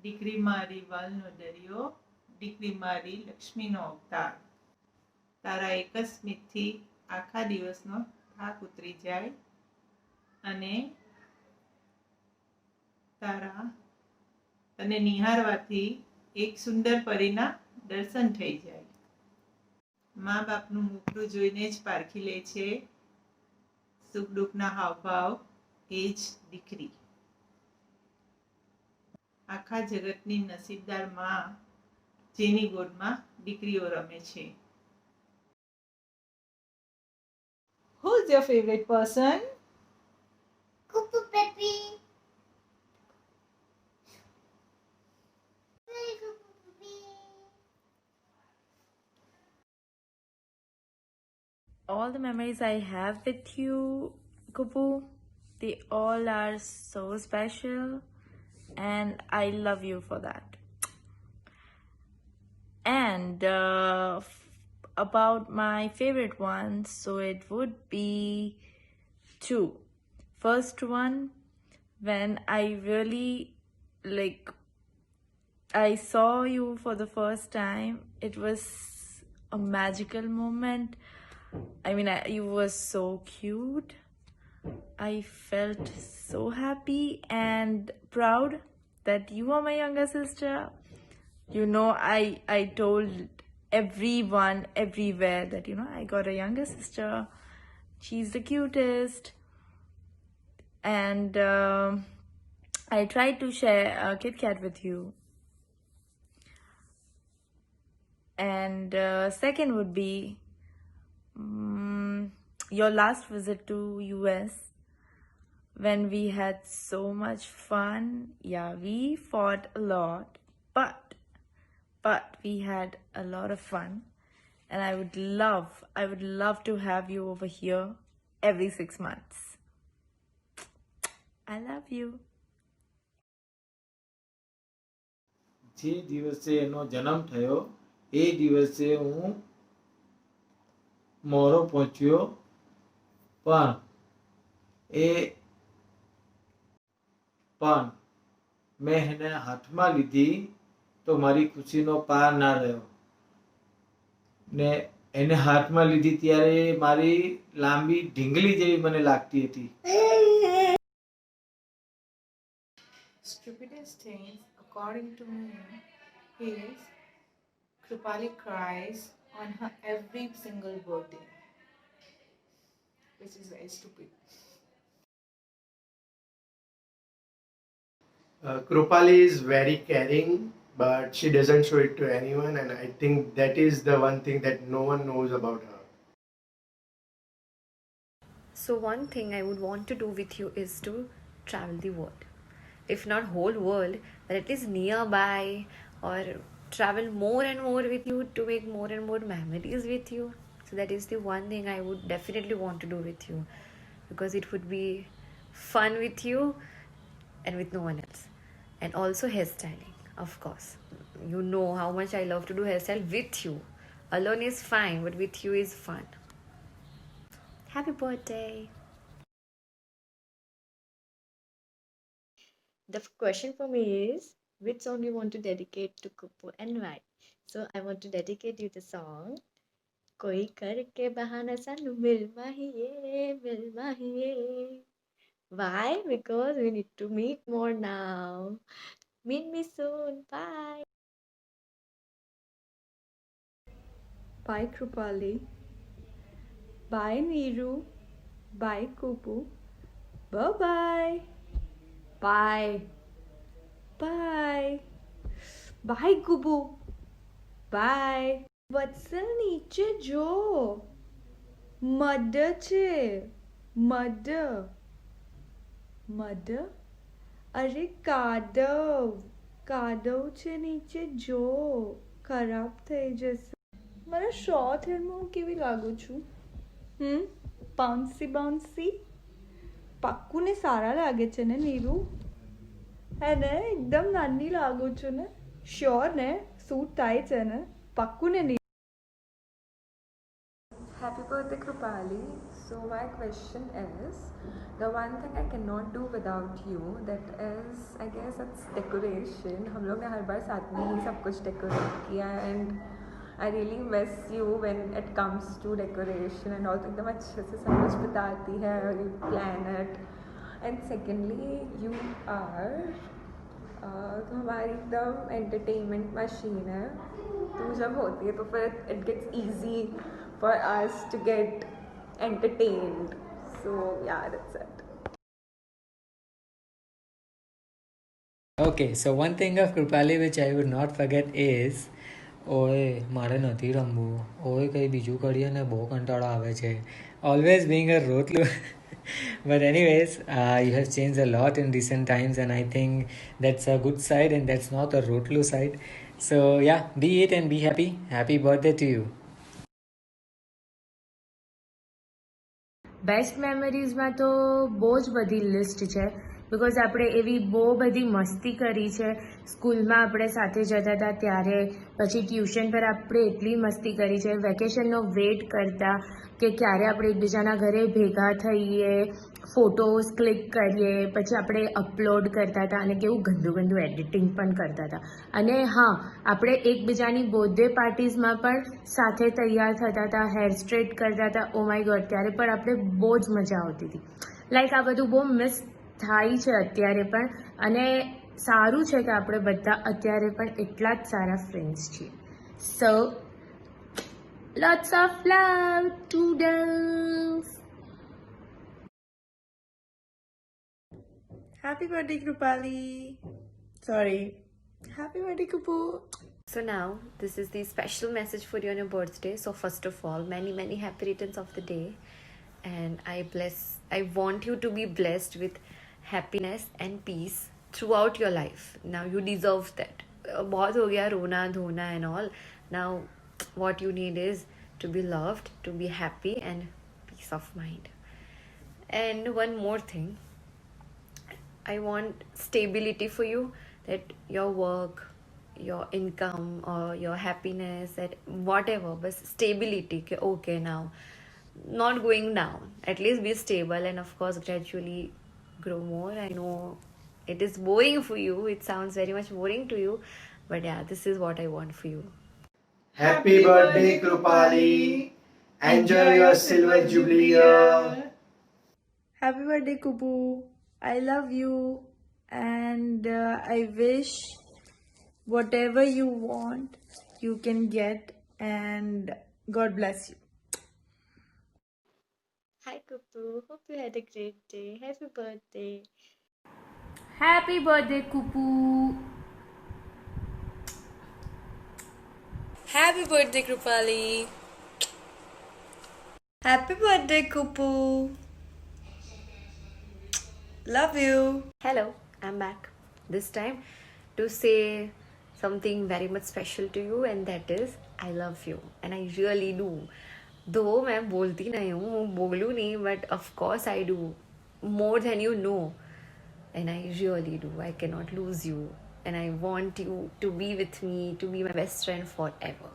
દીકરી મારી વાલનો દરિયો, દીકરી મારી લક્ષ્મીનો અવતાર. તારા એક જ સ્મિતથી આખા દિવસનો થાક ઉતરી જાય અને તને નિહાળવાથી એક સુંદર પરીના દર્શન થઈ જાય. મા બાપનું મુખડું જોઈને જ પારખી લે છે સુખ દુઃખના હાવભાવ એ જ દીકરી. આખા જગતની નસીબદાર માં જેની ગોદમાં દીકરીઓ રમે છે. Who is your favorite person? Kupu Pepi. All the memories I have with you, Kupu, they all are so special and I love you for that. And about my favorite ones, so it would be two. First one, when I really I saw you for the first time, it was a magical moment. I mean, you were so cute. I felt so happy and proud that you are my younger sister. You know, I told everyone everywhere that, you know, I got a younger sister. She's the cutest. And I tried to share a Kit Kat with you. And second would be your last visit to US, when we had so much fun. Yeah, we fought a lot, but we had a lot of fun, and I would love to have you over here every 6 months. I love you. જે દિવસે એનો જન્મ થયો એ દિવસે હું મોરો પહોંચ્યો, પણ મેં એને હાથમાં લીધી તો મારી ખુશીનો પાર ના રહ્યો ને એને હાથમાં લીધી ત્યારે મારી લાંબી ઢીંગલી જેવી મને લાગતી હતી. Stupidest things, according to me, is Krupali cries on her every single birthday, which is very stupid. Krupali is very caring, but she doesn't show it to anyone, and I think that is the one thing that no one knows about her. So one thing I would want to do with you is to travel the world. If not whole world, but at least nearby, or travel more and more with you to make more and more memories with you. So that is the one thing I would definitely want to do with you, because it would be fun with you and with no one else. And also hairstyling, of course. You know how much I love to do hairstyle with you. Alone is fine, but with you is fun. Happy birthday. The question for me is, which song you want to dedicate to Kupu and why? So I want to dedicate you the song Koi Karke Bahana Sanu Mil Mahiye. Why? Because we need to meet more now. Meet me soon. Bye. Bye Krupali. Bye Neeru. Bye Kupu. Bye-bye. Bye. Bye. Bye Kupu. Bye. વત્સલ નીચે જો mud છે mud mud અરે કાદવ કાદવ છે નીચે જો ખરાબ થઈ જશે. મારા શોર્ટ હેરમાં હું કેવી લાગુ છું? બાઉન્સી પાક્કુને સારા લાગે છે ને નીરુ? હે ને એકદમ નાની લાગુ છું ને? શ્યોર ને? સૂટ થાય છે ને? પાક્કુને Neeru? Happy birthday Krupali. So my question is, the one thing I cannot do without you, that is, I guess it's decoration. हम लोग ने हर बार साथ में ही सब कुछ decorate किया, and I really miss you when it comes to decoration and all. एकदम अच्छे से सब कुछ बताती है और you plan it. And secondly, you are तो हमारी एकदम entertainment machine है. तू जब होती है तो फिर it gets easy for us to get entertained. So yeah, that's it. Okay, so one thing of Krupali which I would not forget is ઓય મારે નથી રમવું ઓય કંઈ બીજું કરીએ ને બહુ કંટાળો આવે છે always being a rotlu. But anyways, you have changed a lot in recent times, and I think that's a good side and that's not a rotlu side. So yeah, be it and be happy. Happy birthday to you. Best મેમરીઝમાં તો બહુ જ બધી list છે, because આપણે એવી બહુ બધી મસ્તી કરી છે. સ્કૂલમાં આપણે સાથે જતા હતા ત્યારે, પછી ટ્યુશન પર આપણે એટલી મસ્તી કરી છે. વેકેશનનો વેઇટ કરતા કે ક્યારે આપણે એકબીજાના ઘરે ભેગા થઈએ, ફોટોઝ ક્લિક કરીએ, પછી આપણે અપલોડ કરતા હતા અને કેવું ગંદુ ગંદુ એડિટિંગ પણ કરતા હતા. અને હા, આપણે એકબીજાની બર્થડે પાર્ટીઝમાં પણ સાથે તૈયાર થતા હતા, હેર સ્ટ્રેટ કરતા હતા. ઓ માય ગોડ, ત્યારે પણ આપણે બહુ જ મજા આવતી હતી. લાઈક આ બધું બહુ મિસ થાય છે અત્યારે પણ, અને સારું છે કે આપણે બધા અત્યારે પણ એટલા જ સારા ફ્રેન્ડ્સ છીએ. સો lots of love, toodles. Happy birthday, Krupali. Sorry. Happy birthday, Kupu. So now, this is the special message for you on your birthday. So first of all, many, many happy returns of the day. And I want you to be blessed with happiness and peace throughout your life. Now, you deserve that. बहुत हो गया रोना धोना and all. Now, what you need is to be loved, to be happy and peace of mind. And one more thing. I want stability for you, that your work, your income or your happiness, that whatever, but stability. Okay, now not going down, at least be stable, and of course gradually grow more. I know it is boring for you, it sounds very much boring to you, but yeah, this is what I want for you. Happy birthday, Krupali. Enjoy your silver jubilee year. Happy birthday, Kupu. I love you, and I wish whatever you want, you can get, and God bless you. Hi, Kupu. Hope you had a great day. Happy birthday. Happy birthday, Kupu. Happy birthday, Krupali. Happy birthday, Kupu. Love you. Hello, I'm back. This time to say something very much special to you, and that is I love you, and I really do. Though मैं बोलती नहीं हूँ, बोलूँ नहीं, but of course I do more than you know, and I really do. I cannot lose you, and I want you to be with me, to be my best friend forever.